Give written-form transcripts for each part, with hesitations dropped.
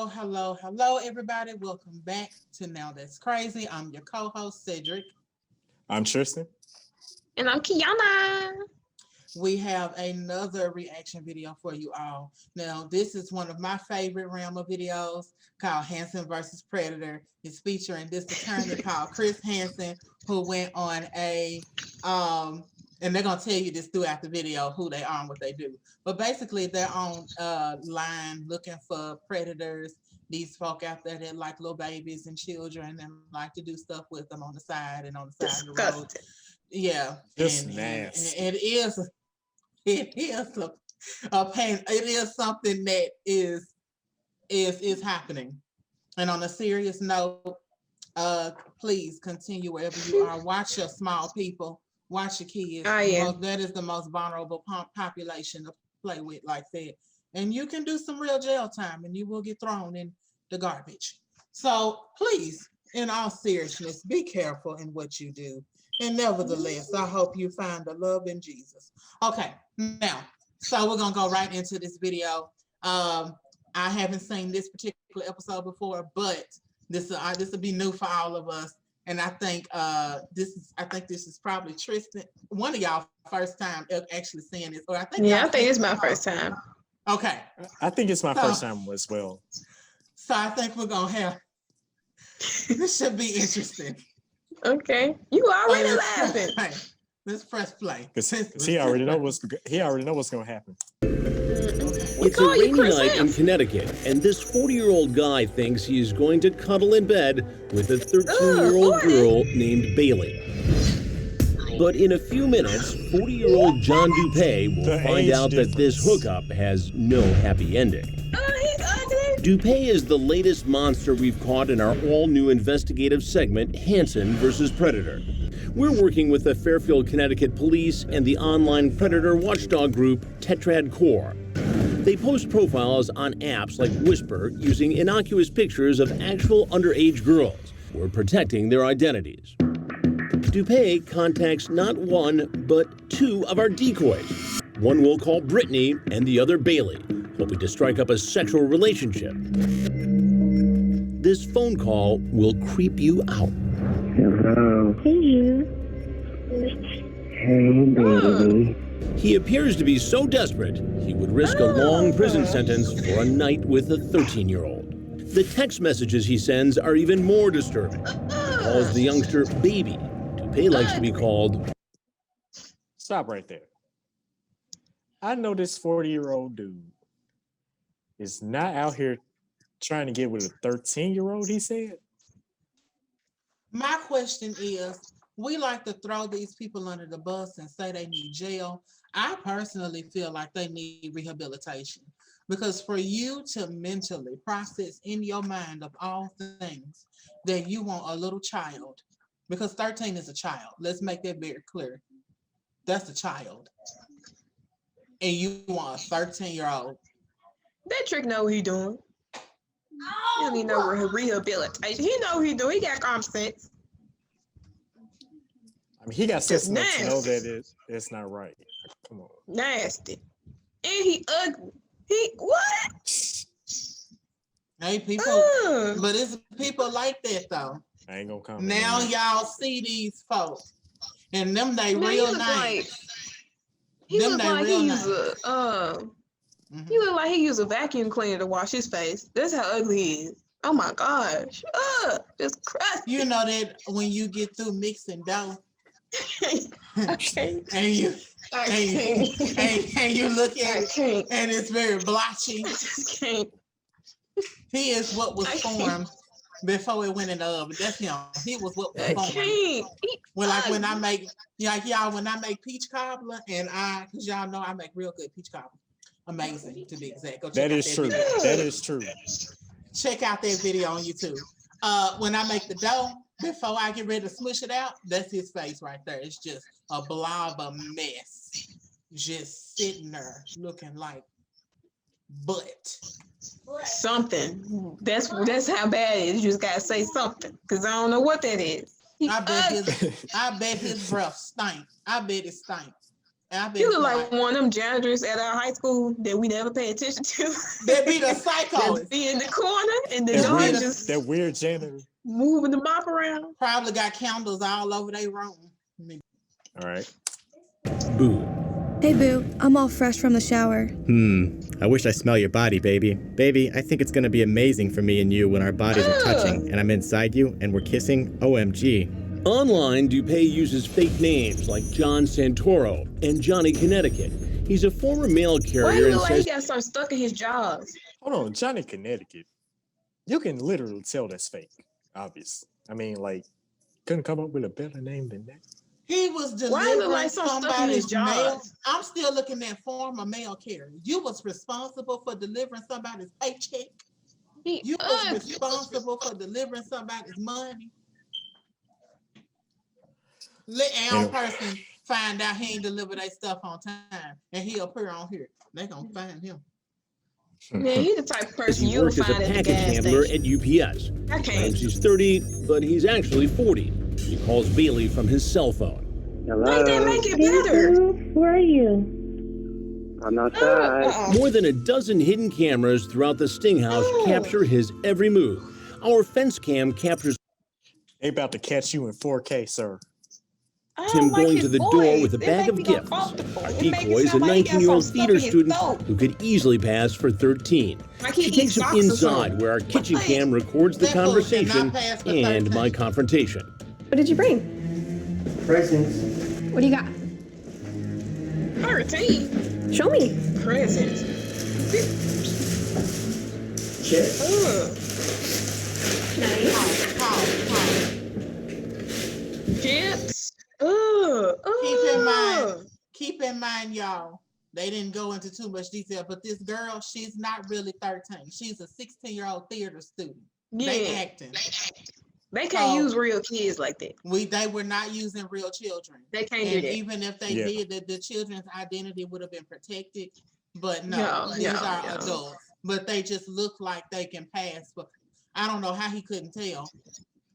Hello, everybody. Welcome back to Now That's Crazy. I'm your co-host, Cedrick. I'm Triston. And I'm Kiana. We have another reaction video for you all. Now, this is one of my favorite realm of videos called Hansen versus Predator. It's featuring this attorney called Chris Hansen, who went on and they're going to tell you this throughout the video, who they are and what they do. But basically, they're on line looking for predators. These folk out there that like little babies and children and like to do stuff with them on the side and on the side of the road. Yeah. Just nasty. And it is a pain. It is something that is happening. And on a serious note, please continue wherever you are. Watch your small people. Watch your kids. Oh, yeah. That is the most vulnerable population to play with like that. And you can do some real jail time and you will get thrown in the garbage. So please, in all seriousness, be careful in what you do. And nevertheless, I hope you find the love in Jesus. Okay, now, so we're going to go right into this video. I haven't seen this particular episode before, but this will be new for all of us. And I think this is probably Triston, one of y'all first time actually seeing this. Or I think it's my first time. Okay. I think it's my first time as well. So I think we're gonna have this should be interesting. Okay. You already laughing. Let's press play. Because he already know what's gonna happen. It's a rainy night in Connecticut, and this 40-year-old guy thinks he's going to cuddle in bed with a 13-year-old girl named Bailey. But in a few minutes, 40-year-old John Dupay will find out that this hookup has no happy ending. Dupay is the latest monster we've caught in our all-new investigative segment, Hansen versus Predator. We're working with the Fairfield, Connecticut police and the online predator watchdog group Tetrad Core. They post profiles on apps like Whisper using innocuous pictures of actual underage girls. We're protecting their identities. Dupay contacts not one, but two of our decoys. One we'll call Brittany and the other Bailey, hoping to strike up a sexual relationship. This phone call will creep you out. Hello. Hey, baby. He appears to be so desperate, he would risk a long prison sentence for a night with a 13-year-old. The text messages he sends are even more disturbing. He calls the youngster baby. Dupay likes to be called. Stop right there. I know this 40-year-old dude is not out here trying to get with a 13-year-old, he said. My question is, we like to throw these people under the bus and say they need jail. I personally feel like they need rehabilitation, because for you to mentally process in your mind of all things that you want a little child, because 13 is a child. Let's make that very clear. That's a child. And you want a 13-year-old. That trick know what he doing. He don't even know rehabilitation. He know what he doing. He got common sense. I mean, he got sense enough to know that it's not right. Come on. Nasty. And he ugly. He what? Hey, people, but it's people like that though. I ain't gonna comment. Now y'all see these folks, and them they real nice. He look like he use he look like he used a vacuum cleaner to wash his face. That's how ugly he is. Oh my gosh. Just crusty. You know that when you get through mixing dough, Okay. and you look at it and it's very blotchy. He is what was formed before it went in the oven. That's him. He was what was formed. Well, like when I make, when I make peach cobbler, and because y'all know I make real good peach cobbler. Amazing, to be exact. Go check that is true. Video. That is true. Check out that video on YouTube. When I make the dough, before I get ready to smush it out, that's his face right there. It's just a blob of mess, just sitting there looking like butt. Something. That's how bad it is. You just gotta say something, because I don't know what that is. I bet his breath stank. I bet it stank. I bet You look not. like one of them janitors at our high school that we never pay attention to. They be the That psychos. be in the corner and the That dog weird- just That weird janitor. moving the mop around. Probably got candles all over their room. All right. Boo. Hey, Boo. I'm all fresh from the shower. I wish I smell your body, baby. Baby, I think it's gonna be amazing for me and you when our bodies are touching and I'm inside you and we're kissing. OMG. Online, Dupay uses fake names like John Santoro and Johnny Connecticut. He's a former mail Why do carrier you and look like he says got something stuck in his jaws? Hold on, Johnny Connecticut. You can literally tell that's fake. Obvious. I mean, like, couldn't come up with a better name than that. He was Why it look delivering like something stuck in his somebody's mail. jaws? I'm still looking at former mail carrier. You was responsible for delivering somebody's paycheck. He You was ugly. responsible for delivering somebody's money. Let Al person find out he ain't deliver their stuff on time, and he appear on here. They gonna find him. Man, he the type of person he you would worked as a find at the package gas handler station. at UPS. I Claims can't. he's 30, but he's actually 40. He calls Bailey from his cell phone. Hello. Make that make it Hey, better. Boo. Where are you? I'm outside. More than a dozen hidden cameras throughout the Sting house capture his every move. Our fence cam captures They about to catch you in 4K, sir. I Tim don't like going his to the voice. door with a It bag make of me go gifts. comfortable. Our It make decoy it is a sound like he got 19-year-old something theater stuck in his student throat. who could easily pass for 13. Like he She eats takes him socks or inside something. where our kitchen Like, cam records the That fool cannot conversation pass for and 13. my confrontation. What did you bring? Presents. What do you got? 13 Show me. presents. Chips. Ugh. Nice. Pause. Chips. Ugh. Keep in mind, y'all, they didn't go into too much detail, but this girl, she's not really 13. She's a 16-year-old theater student. They Yeah. acting. They can't So- use real kids like that. They were not using real children. They can't do And that. even if they Yeah. did, the children's identity would have been protected. But no, No, these no, are no. adults. But they just look like they can pass. But I don't know how he couldn't tell.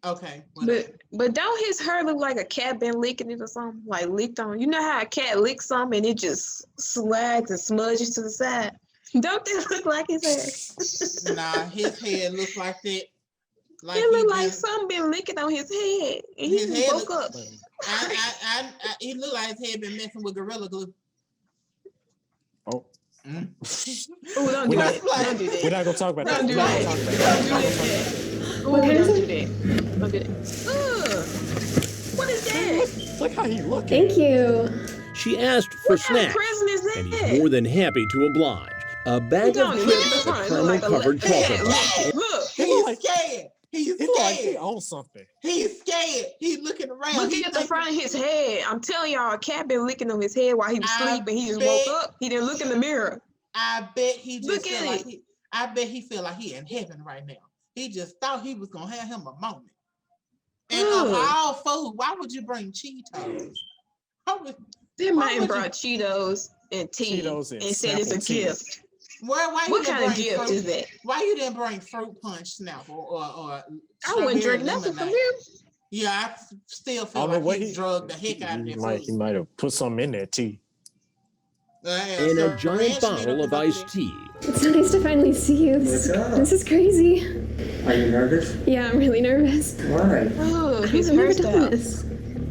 Okay. whatever. But don't his hair look like a cat been licking it or something? Like licked on. You know how a cat licks something and it just slags and smudges to the side? Don't that look like his hair? Nah, his head looks like that. Like It look he like been- something been licking on his head. And he His just head woke look- up. he looked like his head been messing with Gorilla Glue. Oh, Oh, don't We're do not- that. Don't do we're that. not gonna talk about that. Don't do We're not that. gonna talk about Don't do that. that. Oh, What kind don't of do that. Don't do that. Ugh. What is that? Look how he looking. Thank you. She asked for What kind of snacks, present is and that? he's more than happy to oblige. A bag of Don't look at the chips, a front. It look like a caramel-covered left chocolate hand. bar. Look. He's like- scared. He's He look like he scared. owns something. He's scared. He's looking around. Look He at the think- front of his head. I'm telling y'all, a cat been licking on his head while he was I sleeping. He just bet- woke up. He didn't look in the mirror. I bet he just Look feel at like it. I bet he feel like he in heaven right now. He just thought he was gonna have him a moment. And of Ugh. all food, why would you bring Cheetos? Why would- That Why man would brought Cheetos and tea Cheetos and and said it's a Snapple tea. gift. why you What didn't kind of bring gift fruit? is that? Why you didn't bring fruit punch Snapple or I wouldn't strawberry drink nothing from lemonade? him. Yeah, I still I feel don't know like what he drugged the heck out of he that might, food. he might have put something in that tea. And a giant bottle of iced tea. It's so nice to finally see you. This is crazy. Are you nervous? Yeah, I'm really nervous. Why? Oh, his I've never done hairstyle. this.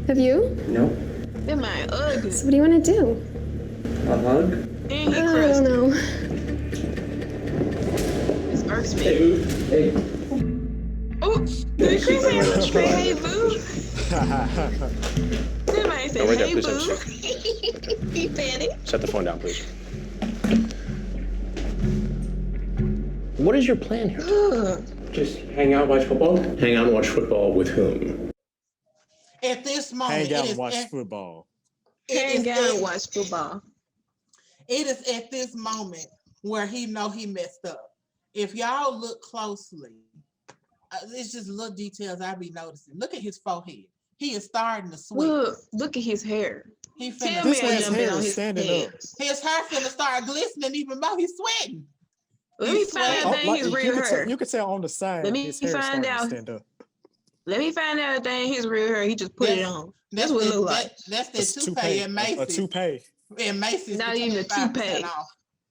Have you? Nope. That man ugly. So what do you want to do? A hug? And he I don't crusty. know. This irks me. Hey. Oh, did Chris Hansen say hey boo? That man said right there, hey please, boo. He petty. Set the phone down, please. What is your plan here? Ugh. Just hang out, watch football? Hang out and watch football with whom? At this moment, Hang out it and is watch at- football. Hang is out and at- watch football. It is at this moment where he know he messed up. If y'all look closely, it's just little details I be noticing. Look at his forehead. He is starting to sweat. Look at his hair. He Tell finna me This ain't man's nothing been hair on is his standing head. up. his hair finna start glistening even more. He's sweating. Let me He's find sweating. out Oh, that like, his you real can tell- hair. you can tell on the side. Let me his hair is find starting to out. stand up. Let me find out if that ain't his real hair. He just put it on. That's what it the- look like. That's It's that toupee at a Macy's. toupee. And Macy's Not even a 25% toupee. off.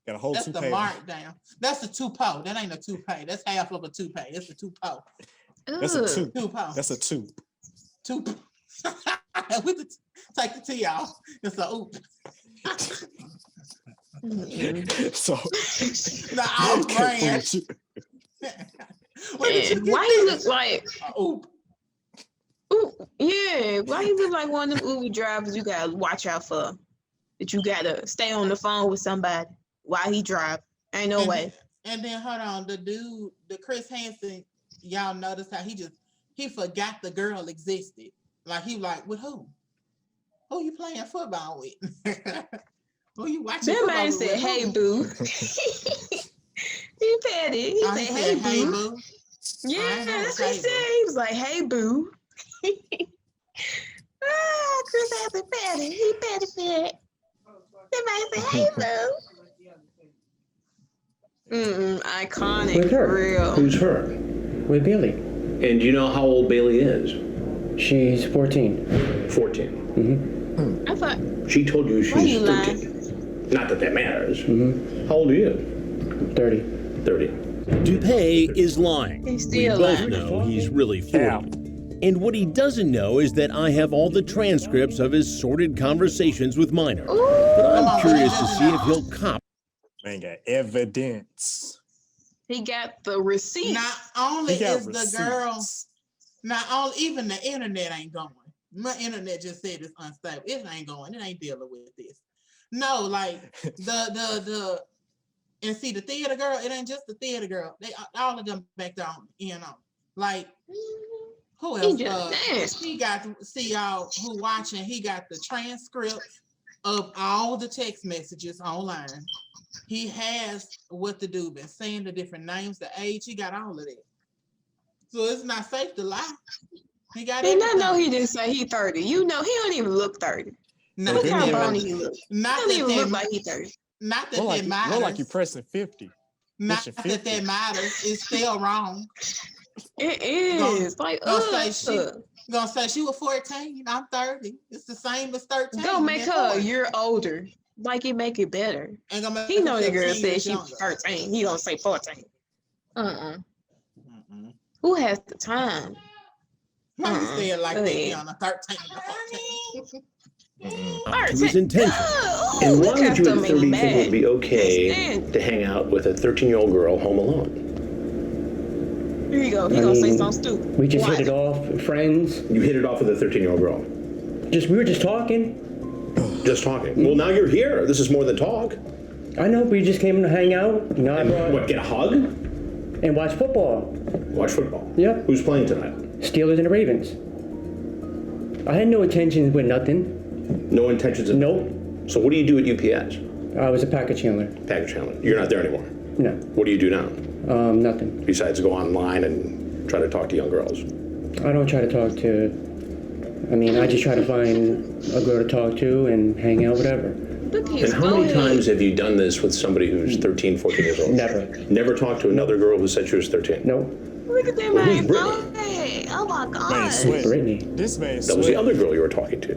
Got a whole That's the toupee. markdown. That's a two-po. That ain't a toupee. That's half of a toupee. It's a two-po. That's a two. Two-po. That's a two. Two. Take the T off. It's a oop. So The off brand. Where did you get Why you look like? Oop. Ooh, yeah. Why you look like one of them Uber drivers you gotta watch out for? That you gotta stay on the phone with somebody while he drive. Ain't no way. And then hold on, the dude, the Chris Hansen, y'all notice how he forgot the girl existed. Like he like, with who? Who you playing football with? Who you watching That football man with? said, "Hey boo." He petty. He said, "Hey boo." Yeah, that's what he said. He was like, "Hey boo." Chris Hansen petty. He petty fit. Somebody said, "Hey boo." Iconic. With her. For real. Who's her? With Bailey. And do you know how old Bailey is? She's 14. 14. I thought. She told you Why she's you 13. Not that matters. How old are you? 30. 30. Dupay is lying. He's We still both lying. know he's really 40. Yeah. And what he doesn't know is that I have all the transcripts of his sordid conversations with minors. But I'm curious to see if he'll cop. Man got evidence. He got the receipt. Not only He got is the girl, receipts. not only even the internet ain't going. My internet just said it's unstable. It ain't going. It ain't dealing with this. No, like the and see the theater girl. It ain't just the theater girl. They all of them back there on like who He else? just nasty. He got see y'all who watching. He got the transcript of all the text messages online. He has what the dude been saying, the different names, the age. He got all of that. So it's not safe to lie. He got And I everything. know he didn't say he 30. You know, he don't even look 30. Not Look that how that bony ma- he looks. Not He don't that even that look ma- like he 30. Not that More like, that matters. more like you pressing 50. Not pushing that 50. that matters. It's still wrong. It is. Like, Gonna say she was 14. I'm 30. It's the same as 13. Don't make They're her a 40. year older. Like it make it better. Ain't gonna make He her know the girl 15 said years she younger. 13. He don't say 14. Mm-mm. Who has the time? Why you say it like Go that, ahead. Kiana? 13 or 14. To his intention. And Look why would at you them at 30 think it mad. would be okay Stand. to hang out with a 13-year-old girl home alone? Here you go. He gonna say something stupid. We just Watch. hit it off, friends. You hit it off with a 13-year-old girl. We were just talking. Just talking. Well, now you're here. This is more than talk. I know, we just came to hang out. You know, I And brought, what, get a hug? and watch football. Watch football. Yep. Who's playing tonight? Steelers and the Ravens. I had no intentions with nothing. No intentions of... Nope. So what do you do at UPS? I was a package handler. Package handler. You're not there anymore. No. What do you do now? Nothing. Besides go online and try to talk to young girls? I don't try to talk to... I just try to find a girl to talk to and hang out, whatever. Look at his And how many forehead. times have you done this with somebody who's 13, 14 years old? Never. Never talked to another girl who said she was 13? Nope. Look at that Well, who's man. Brittany? Forehead. Oh my Man, god. sweat. Brittany. This man That was the sweat. other girl you were talking to.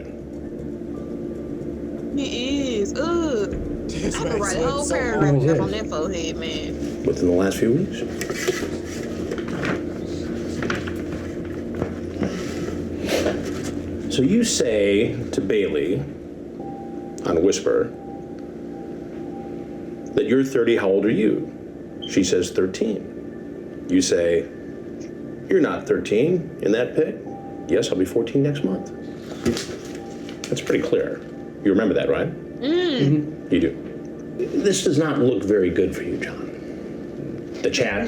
He is. Ugh. This I could man write a sweat whole so paragraph hard. on that forehead, man. Within the last few weeks? So you say to Bailey on Whisper that you're 30, how old are you? She says 13. You say, you're not 13 in that pic? Yes, I'll be 14 next month. That's pretty clear. You remember that, right? Mm-hmm. You do. This does not look very good for you, John. The chat,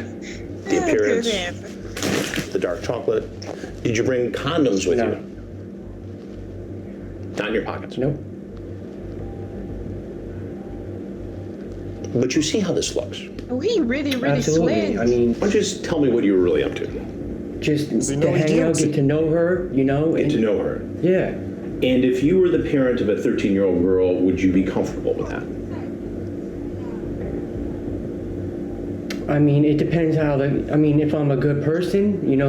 the appearance, the dark chocolate. Did you bring condoms with No. you? Not in your pockets? Nope. But you see how this looks. Oh, he really Absolutely. sweating. Why don't you just tell me what you were really up to? Just he to know he hang out, guilty? get to know her, Get to know her. Yeah. And if you were the parent of a 13-year-old girl, would you be comfortable with that? It depends how if I'm a good person, Yeah,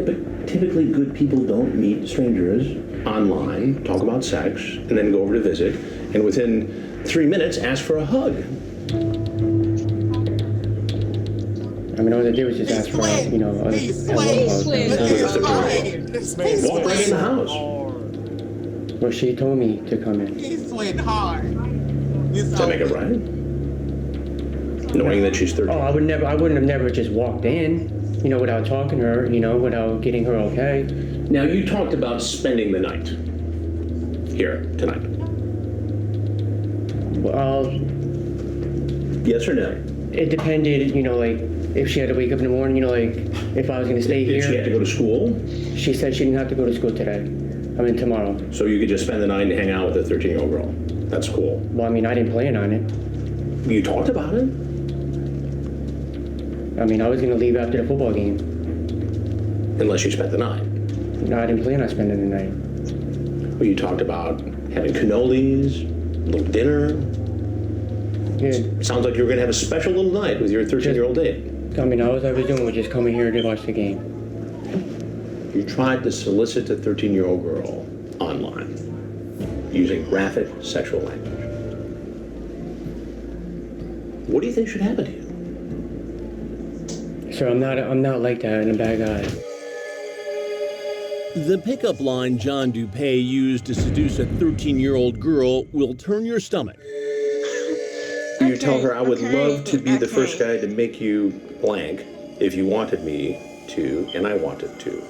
but typically good people don't meet strangers online, talk about sex, and then go over to visit, and within 3 minutes, ask for a hug. I mean, all they did was just ask for, you know, a hello hug. Walk right in the house. Well, she told me to come in. He's sweating hard. Does that make it right? Knowing that she's 13. Oh, I wouldn't have never just walked in, you know, without talking to her, you know, without getting her okay. Now, you talked about spending the night here tonight. Well, yes or no? it depended, you know, like, if she had to wake up in the morning, you know, like, if I was going to stay here. Did she have to go to school? She said she didn't have to go to school today. I mean, tomorrow. So you could just spend the night and hang out with a 13-year-old girl. That's cool. Well, I mean, I didn't plan on it. You talked about it? I mean, I was going to leave after the football game. Unless you spent the night. No, I didn't plan on spending the night. Well, you talked about having cannolis, a little dinner. Yeah. Sounds like you were going to have a special little night with your 13-year-old date. I mean, all I was doing was just coming here to watch the game. You tried to solicit a 13-year-old girl online using graphic sexual language. What do you think should happen to you? Sir, I'm not like that and a bad guy. The pickup line John Dupay used to seduce a 13-year-old girl will turn your stomach. You tell her, I would love to be the first guy to make you blank if you wanted me to, and I wanted to.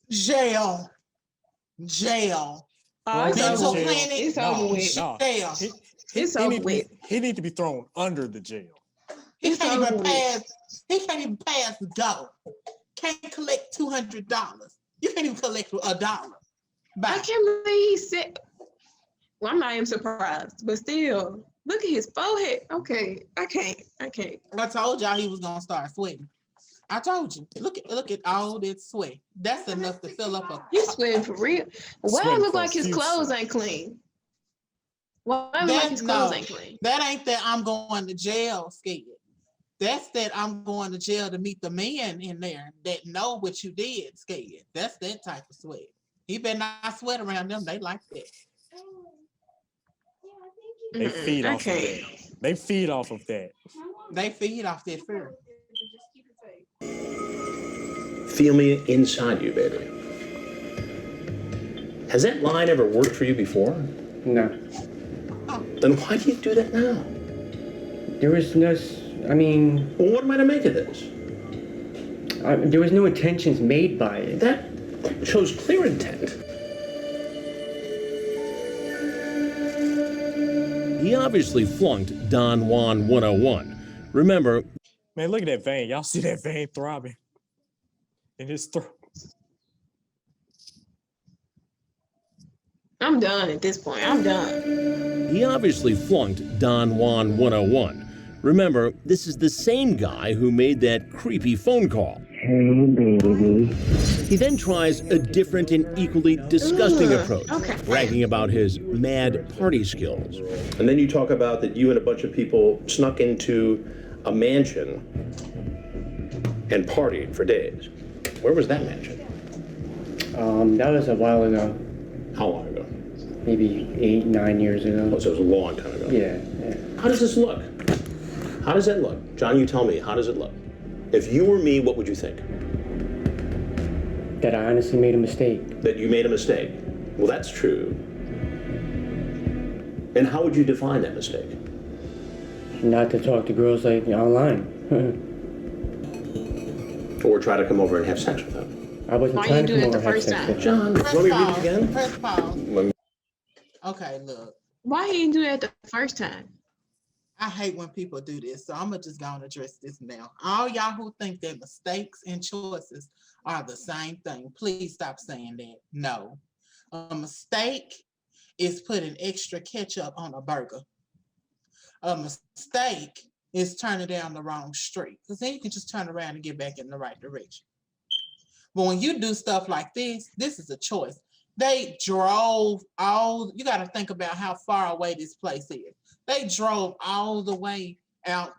Jail. Jail. Oh, Mental planet. It's over with. No. Jail. It's over with. He need to be thrown under the jail. He It's can't over even with. pass. He can't even pass the dollar. Can't collect $200. You can't even collect $1. I Bye. can't believe he said. Well, I'm not even surprised, but still, look at his forehead. Okay, I can't. I told y'all he was gonna start sweating. I told you. Look at all that sweat. That's enough to fill up a. He's sweating for real. Why Sweating it look like his profusely. clothes ain't clean? Why it look like his clothes ain't clean? That ain't that I'm going to jail scared. That's that I'm going to jail to meet the men in there that know what you did scared. That's that type of sweat. He better not sweat around them. They like that. They feed off of that. They feed off of that. They feed off that fear. Feel me inside you, baby. Has that line ever worked for you before? No. Then why do you do that now? There was no, I mean, Well, what am I to make of this? there was no intentions made by it. That shows clear intent. He obviously flunked Don Juan 101. Remember, Man, look at that vein. Y'all see that vein throbbing in his throat? I'm done at this point. I'm done. he obviously flunked Don Juan 101. Remember, this is the same guy who made that creepy phone call. Hey, baby. He then tries a different and equally disgusting approach, okay. bragging about his mad party skills. And then you talk about that you and a bunch of people snuck into a mansion and partied for days. Where was that mansion? That was a while ago. How long ago? Maybe 8, 9 years ago. Oh, so it was a long time ago. Yeah. How does this look? How does that look? John, you tell me, how does it look? If you were me, what would you think? That I honestly made a mistake. That you made a mistake. Well, that's true. And how would you define that mistake? Not to talk to girls like online. Or try to come over and have sex with them? I wasn't Why trying you to do come it over the and have first sex time? with her. John, Press want me to read it pause. again? Press pause. Let me- Okay, look. Why he didn't do that the first time? I hate when people do this, so I'm gonna just go and address this now. All y'all who think that mistakes and choices are the same thing, please stop saying that. No. A mistake is putting extra ketchup on a burger. A mistake is turning down the wrong street, because then you can just turn around and get back in the right direction. But when you do stuff like this is a choice. They drove all, you got to think about how far away this place is. They drove all the way out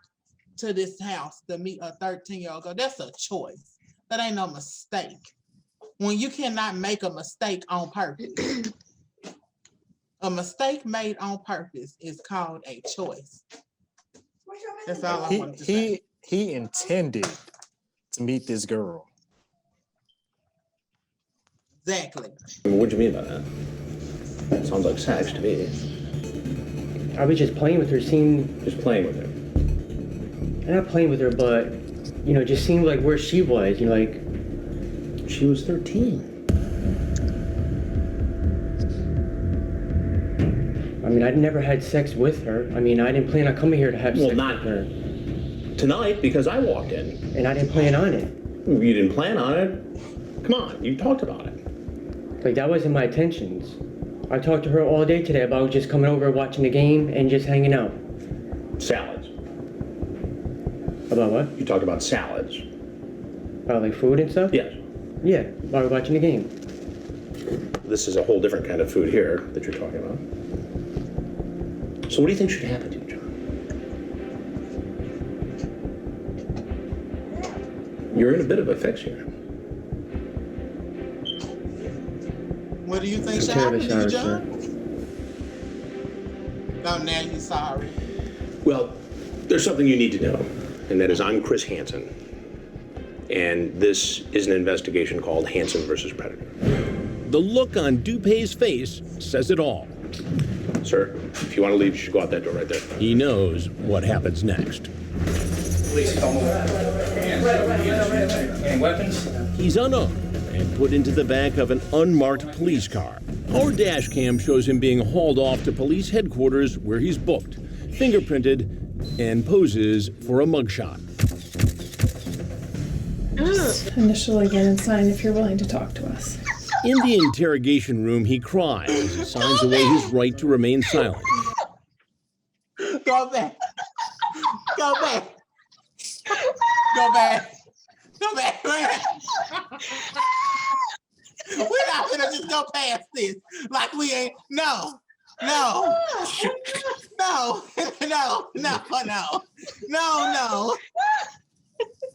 to this house to meet a 13-year-old girl. That's a choice. That ain't no mistake. When you cannot make a mistake on purpose. A mistake made on purpose is called a choice. That's all I wanted to say. He intended to meet this girl. Exactly. What do you mean by that? Sounds like sex to me. I was just playing with her, Just playing with her. not playing with her, but, you know, just seeing like where she was, you know, like. She was 13. I mean, I'd never had sex with her. I mean, I didn't plan on coming here to have sex not with her. Tonight, because I walked in. And I didn't plan on it. You didn't plan on it? Come on, you talked about it. Like, that wasn't my intentions. I talked to her all day today about just coming over, watching the game, and just hanging out. Salads. About what? You talked about salads. About, like, food and stuff? Yes. Yeah, while we're watching the game. This is a whole different kind of food here that you're talking about. So what do you think should happen to you, John? You're in a bit of a fix here. What do you think I'm should happen to terribly you, sorry, John? Oh, now you're sorry. Well, there's something you need to know, and that is I'm Chris Hansen. And this is an investigation called Hansen versus Predator. The look on Dupé's face says it all. Sir, if you want to leave, you should go out that door right there. He knows what happens next. Police come over. Any weapons? He's unarmed and put into the back of an unmarked police car. Our dash cam shows him being hauled off to police headquarters where he's booked, fingerprinted, and poses for a mugshot. Initial again and sign if you're willing to talk to us. In the interrogation room, he cries as he signs away his right to remain silent. Go back. Go back. Go back. Go back. We're not gonna just go past this like we ain't. No. No. No. No. No. No. No. No.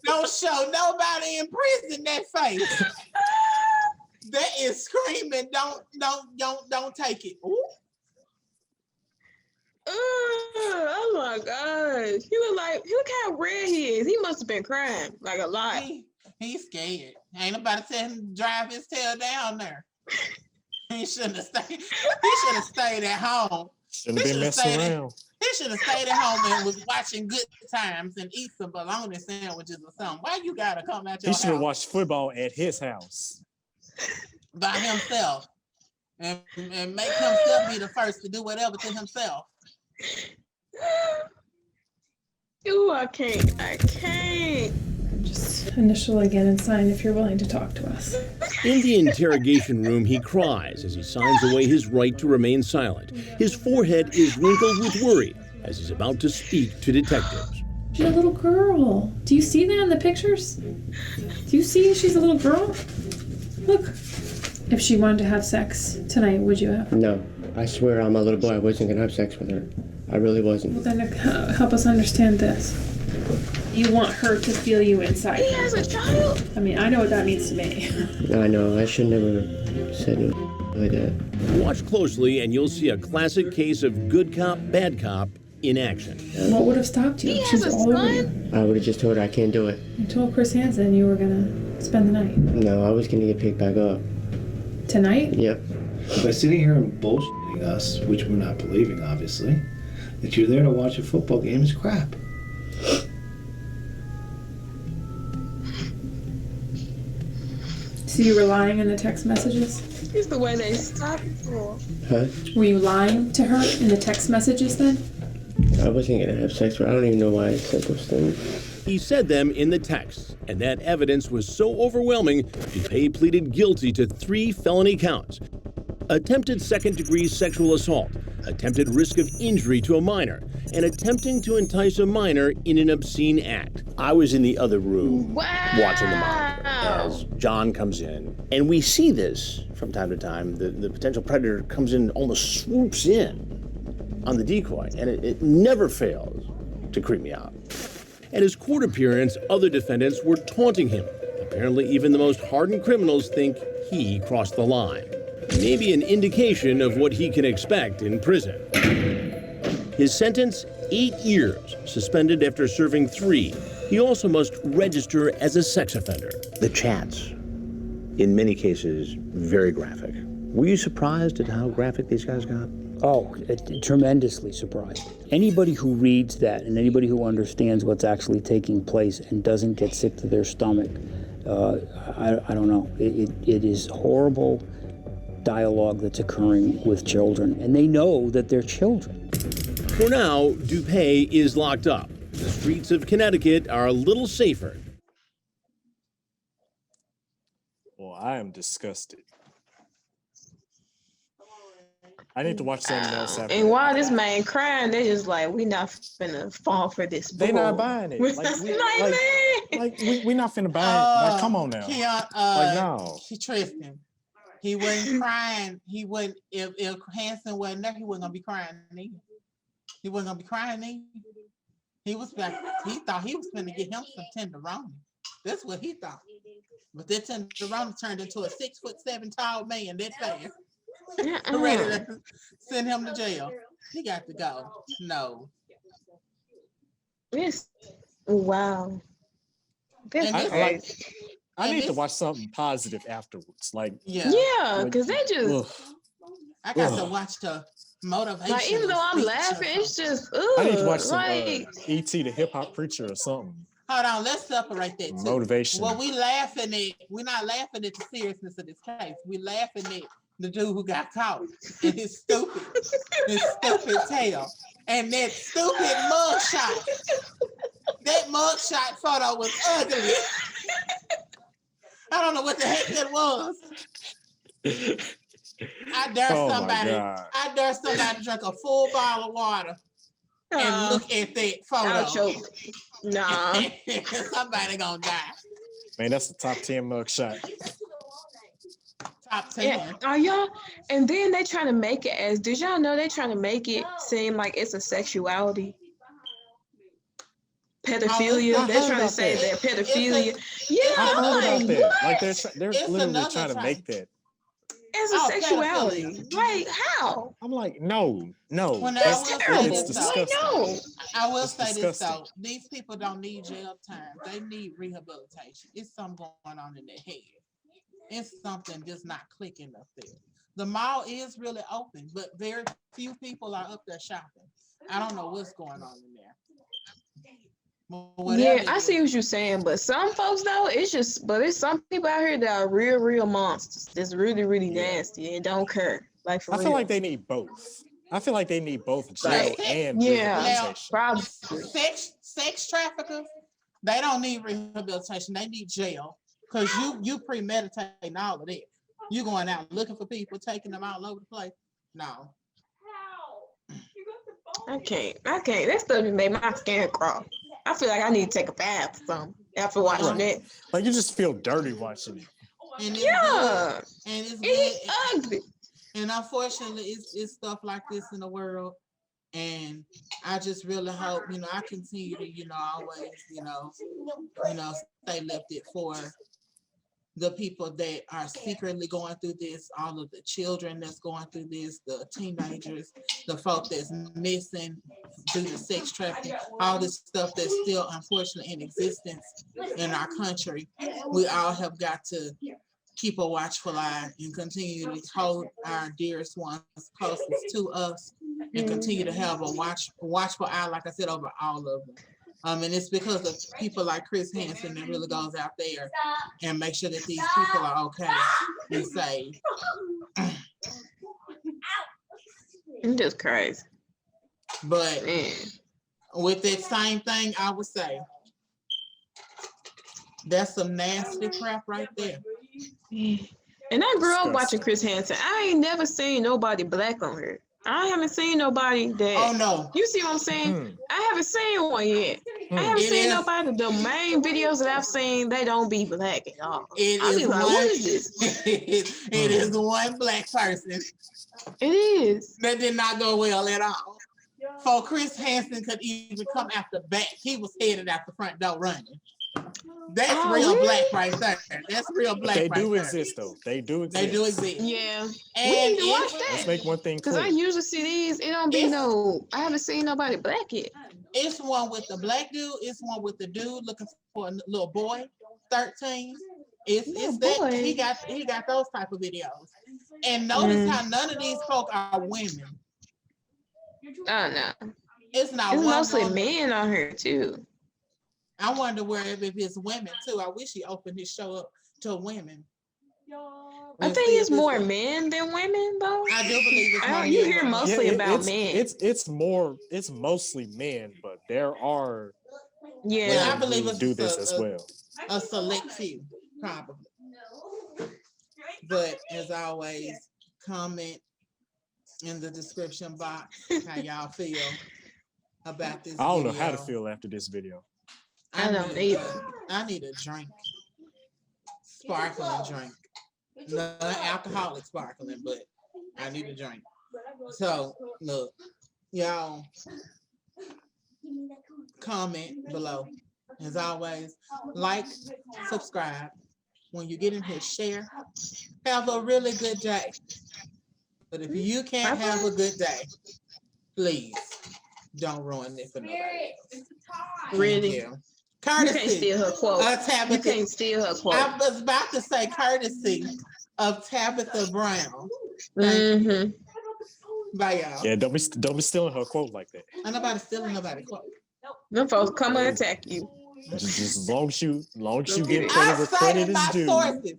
Don't show nobody in prison that face. That is screaming. Don't take it. Ooh. Oh my gosh. Look how red he is. He must have been crying like a lot. He's scared. Ain't nobody tell him to drive his tail down there. He shouldn't have stayed. He should have stayed at home. Shouldn't have been messing around. He should have stayed at home and was watching Good Times and eat some bologna sandwiches or something. Why you gotta come out your He house? should have watched football at his house. By himself. And make himself be the first to do whatever to himself. Ooh, I can't. Just initial again and sign if you're willing to talk to us. In the interrogation room, he cries as he signs away his right to remain silent. His forehead is wrinkled with worry as he's about to speak to detectives. She's a little girl. Do you see that in the pictures? Do you see she's a little girl? Look. If she wanted to have sex tonight, would you have? No, I swear I'm a little boy. I wasn't gonna have sex with her. I really wasn't. Well, then help us understand this. You want her to feel you inside. He has a child. I mean, I know what that means to me. I know. I should never said no like that. Watch closely and you'll see a classic case of good cop, bad cop in action. What would have stopped you? He She's has a all over you. son. I would have just told her I can't do it. You told Chris Hansen you were gonna spend the night. No, I was gonna get picked back up. Tonight? Yep. By sitting here and bullshitting us, which we're not believing, obviously, that you're there to watch a football game is crap. So you were lying in the text messages? It's the way they stop people. Huh? Were you lying to her in the text messages then? I wasn't gonna have sex with her. I don't even know why I said those things. He said them in the text, and that evidence was so overwhelming, Dupé pleaded guilty to 3 felony counts. Attempted second-degree sexual assault, attempted risk of injury to a minor, and attempting to entice a minor in an obscene act. I was in the other room watching the monitor Wow. as John comes in, and we see this from time to time. The potential predator comes in, almost swoops in on the decoy, and it never fails to creep me out. At his court appearance, other defendants were taunting him Apparently, even the most hardened criminals think he crossed the line. Maybe an indication of what he can expect in prison. His sentence, 8 years, suspended after serving 3. He also must register as a sex offender. The chats, in many cases, very graphic. Were you surprised at how graphic these guys got? Oh, tremendously surprised. Anybody who reads that and anybody who understands what's actually taking place and doesn't get sick to their stomach, I don't know. It is horrible dialogue that's occurring with children, and they know that they're children. For now, DuPay is locked up. The streets of Connecticut are a little safer. Well, I am disgusted. I need to watch something else after. And while this man crying, they just like, we not finna fall for this. They not buying it. We not finna buy it. Like, come on now. Kiana, no. Triston. He wasn't crying. He wouldn't. If Hansen wasn't there, he wasn't gonna be crying either. He wasn't gonna be crying either. He was back. He thought he was gonna get him some tenderoni. That's what he thought. But that tenderoni turned into a 6'7" tall man that fast. Ready to send him to jail. He got to go. No. Yes. Wow. I need to watch something positive afterwards. Like yeah, because they just. I got to watch the motivation. Like even though I'm laughing, it's just. I need to watch some E.T. the hip hop preacher or something. Hold on, let's separate that too. Motivation. Well, we're not laughing at the seriousness of this case. We're laughing at the dude who got caught and his stupid tail. And that stupid mugshot. That mugshot photo was ugly. I don't know what the heck that was. I dare somebody drink a full bottle of water and look at that photo. Nah. Somebody gonna die. Man, that's the top 10 mugshot. Top 10. Are y'all? And then they trying to make it as. Did y'all know they trying to make it seem like it's a sexuality? Pedophilia. They're trying to say that pedophilia. I heard about that. Like they're literally trying to make that. It's a sexuality. Like how? I'm like, no. That's terrible. It's disgusting. No. I will say this though. These people don't need jail time. They need rehabilitation. It's something going on in their head. It's something just not clicking up there. The mall is really open, but very few people are up there shopping. I don't know what's going on in there. Yeah, I see what you're saying, but some folks though, it's some people out here that are real monsters. That's really, really nasty and don't care. Like for I real. feel like they need both. I feel like they need both jail and rehabilitation. Probably. Sex traffickers, they don't need rehabilitation. They need jail. Because you premeditating all of that. You going out looking for people, taking them all over the place. No. I can't. That stuff just made my skin crawl. I feel like I need to take a bath or something after watching that. Like you just feel dirty watching it. And it's good. And it's good. Ugly. And unfortunately, it's stuff like this in the world. And I just really hope, I continue to, always, stay lifted for the people that are secretly going through this, all of the children that's going through this, the teenagers, the folk that's missing due to sex trafficking, all this stuff that's still unfortunately in existence in our country. We all have got to keep a watchful eye and continue to hold our dearest ones closest to us and continue to have a watchful eye, like I said, over all of them. And it's because of people like Chris Hansen that really goes out there and make sure that these people are okay and safe. I'm just crazy. But with that same thing, I would say that's some nasty crap right there. And I grew up watching Chris Hansen. I ain't never seen nobody black on her. I haven't seen nobody that. Oh no! You see what I'm saying? I haven't seen one yet. I haven't seen nobody. The main videos that I've seen, they don't be black at all. What is this? It is one black person. It is. That did not go well at all. For Chris Hansen could even come out the back, he was headed out the front door running. That's Oh, real really? black right there. That's real black They right do there. exist though. They do exist. They do exist. Yeah. And We need to watch Let's that. make one thing Because clear. I usually see these. It don't be I haven't seen nobody black yet. It's one with the black dude. It's one with the dude looking for a little boy, 13. It's that boy. he got those type of videos. And notice how none of these folk are women. Oh no. It's not It's one mostly woman. men on here too. I wonder where if it's women too. I wish he opened his show up to women. I think it's more men than women though. I do believe it's more You men hear than mostly women. about men. It's mostly men, but there are Yeah. Well, I women believe who it's do this as well. A select few, probably. But as always, comment in the description box how y'all feel about this I don't video. know how to feel after this video. I don't either. I need a drink. Sparkling drink. Not alcoholic sparkling, but I need a drink. So look, y'all comment below. As always, like, subscribe. When you get in here, share. Have a really good day. But if you can't have a good day, please don't ruin it for nobody else. Really? Thank you. Courtesy. You can't steal her quote. Tabitha, You can't steal her quote. I was about to say courtesy of Tabitha Brown. Mm-hmm. Bye, y'all. Yeah, don't be stealing her quote like that. Ain't nobody stealing nobody's quote. Them folks come and attack you. Just as long as you get I credit where credit cited is my due. sources.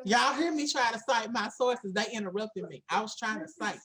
Y'all hear me try to cite my sources. They interrupted me. I was trying to cite.